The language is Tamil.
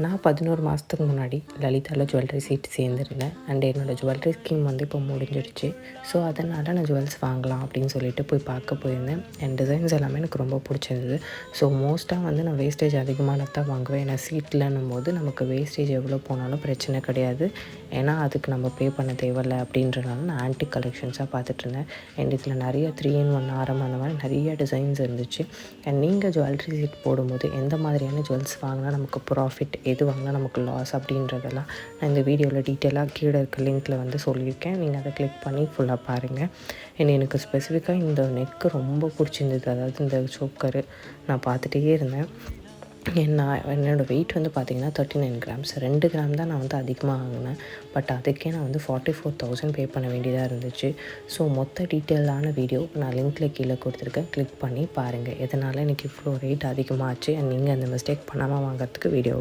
நான் 11 மாதத்துக்கு முன்னாடி லலிதாவில் ஜுவல்லரி சீட் சேர்ந்துருந்தேன். என்னோடய ஜுவல்லரி ஸ்கீம் வந்து இப்போ முடிஞ்சிடுச்சு. ஸோ அதனால் நான் ஜுவல்ஸ் வாங்கலாம் அப்படின்னு சொல்லிட்டு போய் பார்க்க போயிருந்தேன். என் டிசைன்ஸ் எல்லாமே எனக்கு ரொம்ப பிடிச்சிருந்தது. ஸோ மோஸ்ட்டாக வந்து நான் வேஸ்டேஜ் அதிகமானது தான் வாங்குவேன். ஏன்னா சீட்லன்னும் போது நமக்கு வேஸ்டேஜ் எவ்வளோ போனாலும் பிரச்சனை கிடையாது. ஏன்னா அதுக்கு நம்ம பே பண்ண தேவையில்லை அப்படின்றனால நான் ஆன்டிக் கலெக்ஷன்ஸாக பார்த்துட்ருந்தேன். இதில் நிறைய 3-in-1 ஆரம் அந்த மாதிரி நிறைய டிசைன்ஸ் இருந்துச்சு. நீங்கள் ஜுவல்லரி சீட் போடும்போது எந்த மாதிரியான ஜுவல்ஸ் வாங்கினா நமக்கு ப்ராஃபிட், எது வாங்கினா நமக்கு லாஸ் அப்படின்றதெல்லாம் நான் இந்த வீடியோவில் டீட்டெயிலாக கீழே இருக்க லிங்க்கில் வந்து சொல்லியிருக்கேன். நீங்கள் அதை கிளிக் பண்ணி ஃபுல்லாக பாருங்கள். எனக்கு ஸ்பெசிஃபிக்காக இந்த நெக்கு ரொம்ப பிடிச்சிருந்தது. அதாவது இந்த சோக்கரு நான் பார்த்துட்டே இருந்தேன். என்னோடய வெயிட் வந்து பார்த்திங்கன்னா 39 கிராம்ஸ். 2 கிராம் தான் நான் வந்து அதிகமாக வாங்கினேன். பட் அதுக்கே நான் வந்து 44,000 பே பண்ண வேண்டியதாக இருந்துச்சு. ஸோ மொத்த டீட்டெயிலான வீடியோ நான் லிங்க்கில் கீழே கொடுத்துருக்கேன். கிளிக் பண்ணி பாருங்கள். எதனால் எனக்கு இவ்வளோ ரேட் அதிகமாகச்சு நீங்கள் அந்த மிஸ்டேக் பண்ணாமல் வாங்குறதுக்கு வீடியோ